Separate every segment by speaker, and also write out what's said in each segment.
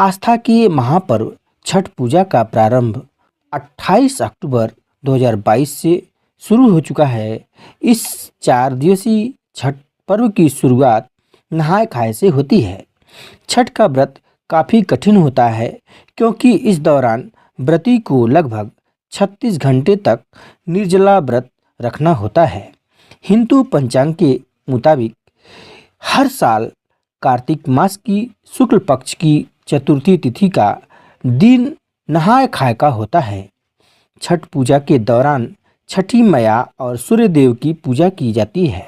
Speaker 1: आस्था के महापर्व छठ पूजा का प्रारंभ 28 अक्टूबर 2022 से शुरू हो चुका है। इस 4 दिवसीय छठ पर्व की शुरुआत नहाय खाए से होती है। छठ का व्रत काफ़ी कठिन होता है क्योंकि इस दौरान व्रती को लगभग 36 घंटे तक निर्जला व्रत रखना होता है। हिंदू पंचांग के मुताबिक हर साल कार्तिक मास की शुक्ल पक्ष की चतुर्थी तिथि का दिन नहाय खाए का होता है। छठ पूजा के दौरान छठी मैया और सूर्य देव की पूजा की जाती है।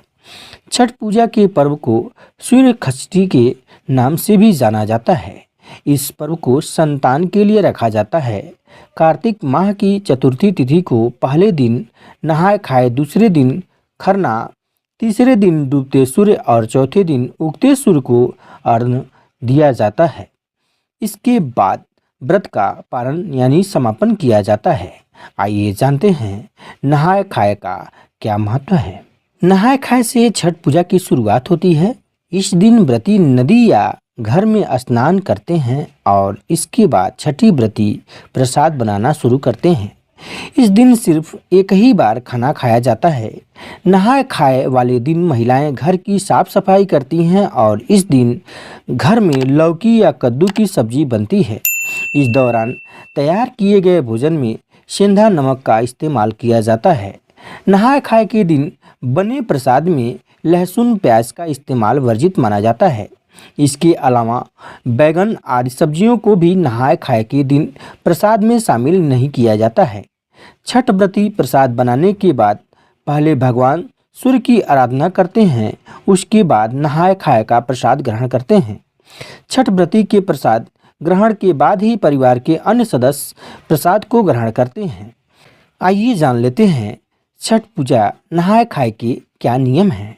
Speaker 1: छठ पूजा के पर्व को सूर्य षष्ठी के नाम से भी जाना जाता है। इस पर्व को संतान के लिए रखा जाता है। कार्तिक माह की चतुर्थी तिथि को पहले दिन नहाय खाए, दूसरे दिन खरना, तीसरे दिन डूबते सूर्य और चौथे दिन उगते सूर्य को अर्घ्य दिया जाता है। इसके बाद व्रत का पारण यानी समापन किया जाता है। आइए जानते हैं नहाय खाए का क्या महत्व है। नहाय खाए से छठ पूजा की शुरुआत होती है। इस दिन व्रती नदी या घर में स्नान करते हैं और इसके बाद छठी व्रती प्रसाद बनाना शुरू करते हैं। इस दिन सिर्फ एक ही बार खाना खाया जाता है। नहाय खाए वाले दिन महिलाएं घर की साफ सफाई करती हैं और इस दिन घर में लौकी या कद्दू की सब्जी बनती है। इस दौरान तैयार किए गए भोजन में सेंधा नमक का इस्तेमाल किया जाता है। नहाय खाए के दिन बने प्रसाद में लहसुन प्याज का इस्तेमाल वर्जित माना जाता है। इसके अलावा बैगन आदि सब्जियों को भी नहाय खाए के दिन प्रसाद में शामिल नहीं किया जाता है। छठ व्रती प्रसाद बनाने के बाद पहले भगवान सूर्य की आराधना करते हैं, उसके बाद नहाय खाए का प्रसाद ग्रहण करते हैं। छठ व्रती के प्रसाद ग्रहण के बाद ही परिवार के अन्य सदस्य प्रसाद को ग्रहण करते हैं। आइए जान लेते हैं छठ पूजा नहाय खाए के क्या नियम हैं।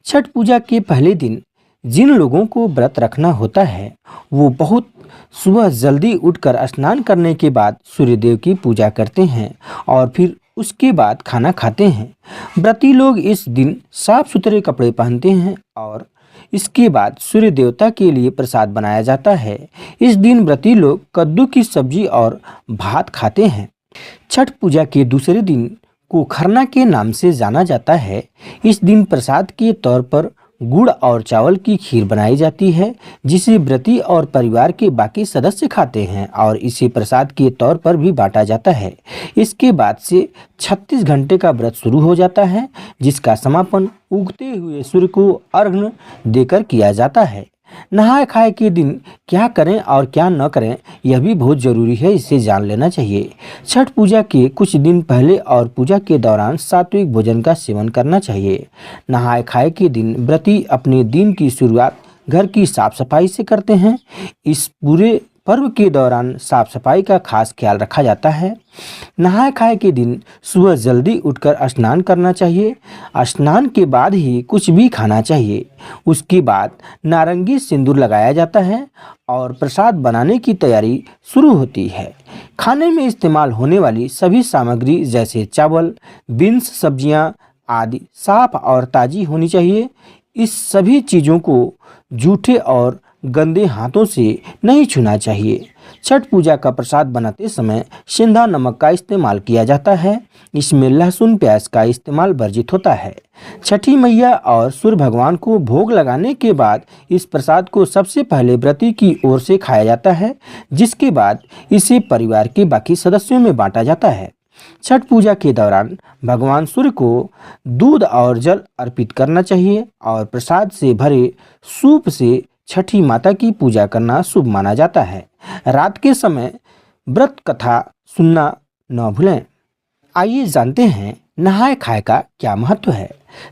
Speaker 1: छठ पूजा के पहले दिन जिन लोगों को व्रत रखना होता है वो बहुत सुबह जल्दी उठकर स्नान करने के बाद सूर्यदेव की पूजा करते हैं और फिर उसके बाद खाना खाते हैं। व्रती लोग इस दिन साफ सुथरे कपड़े पहनते हैं और इसके बाद सूर्य देवता के लिए प्रसाद बनाया जाता है। इस दिन व्रती लोग कद्दू की सब्जी और भात खाते हैं। छठ पूजा के दूसरे दिन को खरना के नाम से जाना जाता है। इस दिन प्रसाद के तौर पर गुड़ और चावल की खीर बनाई जाती है जिसे व्रती और परिवार के बाकी सदस्य खाते हैं और इसे प्रसाद के तौर पर भी बांटा जाता है। इसके बाद से 36 घंटे का व्रत शुरू हो जाता है जिसका समापन उगते हुए सूर्य को अर्घ्य देकर किया जाता है। नहाय खाए के दिन क्या करें और क्या न करें यह भी बहुत ज़रूरी है, इसे जान लेना चाहिए। छठ पूजा के कुछ दिन पहले और पूजा के दौरान सात्विक भोजन का सेवन करना चाहिए। नहाय खाए के दिन व्रती अपने दिन की शुरुआत घर की साफ सफाई से करते हैं। इस पूरे पर्व के दौरान साफ सफाई का खास ख्याल रखा जाता है। नहाय खाए के दिन सुबह जल्दी उठकर स्नान करना चाहिए। स्नान के बाद ही कुछ भी खाना चाहिए। उसके बाद नारंगी सिंदूर लगाया जाता है और प्रसाद बनाने की तैयारी शुरू होती है। खाने में इस्तेमाल होने वाली सभी सामग्री जैसे चावल, बीन्स, सब्जियां आदि साफ और ताज़ी होनी चाहिए। इस सभी चीज़ों को जूठे और गंदे हाथों से नहीं छूना चाहिए। छठ पूजा का प्रसाद बनाते समय सेंधा नमक का इस्तेमाल किया जाता है। इसमें लहसुन प्याज का इस्तेमाल वर्जित होता है। छठी मैया और सूर्य भगवान को भोग लगाने के बाद इस प्रसाद को सबसे पहले व्रती की ओर से खाया जाता है, जिसके बाद इसे परिवार के बाकी सदस्यों में बांटा जाता है। छठ पूजा के दौरान भगवान सूर्य को दूध और जल अर्पित करना चाहिए और प्रसाद से भरे सूप से छठी माता की पूजा करना शुभ माना जाता है। रात के समय व्रत कथा सुनना न भूलें। आइए जानते हैं नहाय खाए का क्या महत्व है।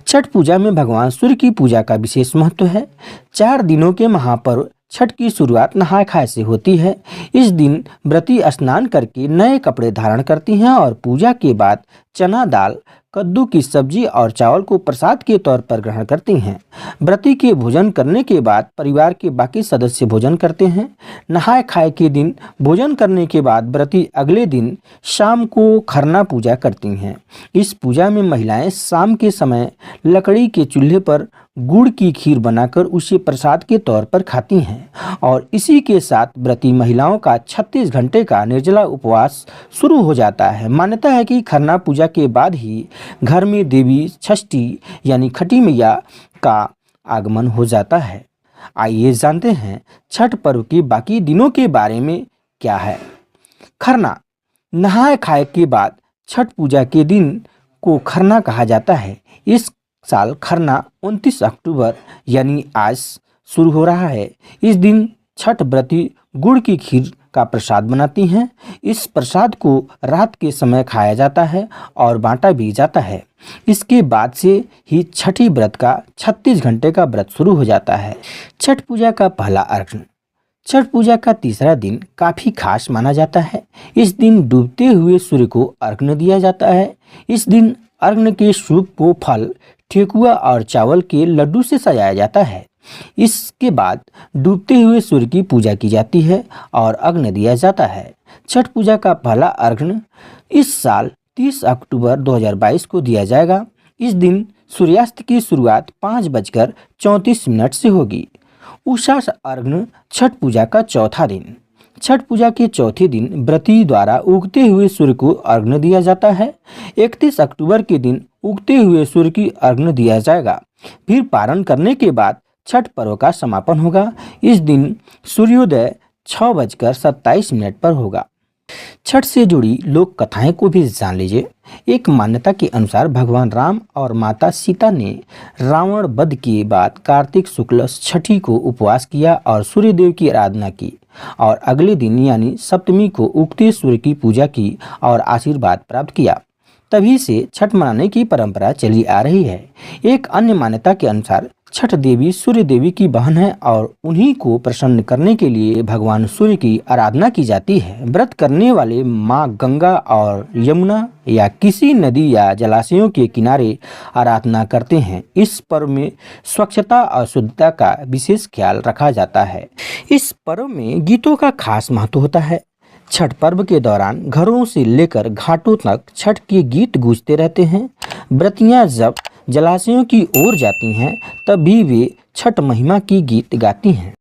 Speaker 1: छठ पूजा में भगवान सूर्य की पूजा का विशेष महत्व है। 4 दिनों के महापर्व छठ की शुरुआत नहाय खाए से होती है। इस दिन व्रती स्नान करके नए कपड़े धारण करती हैं और पूजा के बाद चना दाल, कद्दू की सब्जी और चावल को प्रसाद के तौर पर ग्रहण करती हैं। व्रती के भोजन करने के बाद परिवार के बाकी सदस्य भोजन करते हैं। नहाय खाए के दिन भोजन करने के बाद व्रती अगले दिन शाम को खरना पूजा करती हैं। इस पूजा में महिलाएं शाम के समय लकड़ी के चूल्हे पर गुड़ की खीर बनाकर उसे प्रसाद के तौर पर खाती हैं और इसी के साथ व्रती महिलाओं का 36 घंटे का निर्जला उपवास शुरू हो जाता है। मान्यता है कि खरना पूजा के बाद ही घर में देवी षष्ठी यानी खटी मैया का आगमन हो जाता है। आइए जानते हैं छठ पर्व के बाकी दिनों के बारे में क्या है। खरना, नहाए खाए के बाद छठ पूजा के दिन को खरना कहा जाता है। इस साल खरना 29 अक्टूबर यानी आज शुरू हो रहा है। इस दिन छठ व्रती गुड़ की खीर का प्रसाद बनाती हैं। इस प्रसाद को रात के समय खाया जाता है और बांटा भी जाता है। इसके बाद से ही छठी व्रत का 36 घंटे का व्रत शुरू हो जाता है। छठ पूजा का पहला अर्घ्य। छठ पूजा का तीसरा दिन काफ़ी खास माना जाता है। इस दिन डूबते हुए सूर्य को अर्घ्य दिया जाता है। इस दिन अर्घ्य के सूप को फल, ठेकुआ और चावल के लड्डू से सजाया जाता है। इसके बाद डूबते हुए सूर्य की पूजा की जाती है और अर्घ्य दिया जाता है। छठ पूजा का पहला अर्घ्य इस साल 30 अक्टूबर 2022 को दिया जाएगा। इस दिन सूर्यास्त की शुरुआत 5:34 से होगी। उषा अर्घ्य छठ पूजा का चौथा दिन। छठ पूजा के चौथे दिन व्रती द्वारा उगते हुए सूर्य को अर्घ्य दिया जाता है। 31 अक्टूबर के दिन उगते हुए सूर्य की अर्घ्य दिया जाएगा। फिर पारण करने के बाद छठ पर्व का समापन होगा। इस दिन सूर्योदय 6:27 पर होगा। छठ से जुड़ी लोक कथाएं को भी जान लीजिए। एक मान्यता के अनुसार भगवान राम और माता सीता ने रावण वध के बाद कार्तिक शुक्ल छठी को उपवास किया और सूर्यदेव की आराधना की और अगले दिन यानी सप्तमी को उगते सूर्य की पूजा की और आशीर्वाद प्राप्त किया। तभी से छठ मनाने की परंपरा चली आ रही है। एक अन्य मान्यता के अनुसार छठ देवी सूर्य देवी की बहन है और उन्हीं को प्रसन्न करने के लिए भगवान सूर्य की आराधना की जाती है। व्रत करने वाले माँ गंगा और यमुना या किसी नदी या जलाशयों के किनारे आराधना करते हैं। इस पर्व में स्वच्छता और शुद्धता का विशेष ख्याल रखा जाता है। इस पर्व में गीतों का खास महत्व होता है। छठ पर्व के दौरान घरों से लेकर घाटों तक छठ के गीत गूंजते रहते हैं। व्रतियां जब जलाशयों की ओर जाती हैं तब भी वे छठ महिमा की गीत गाती हैं।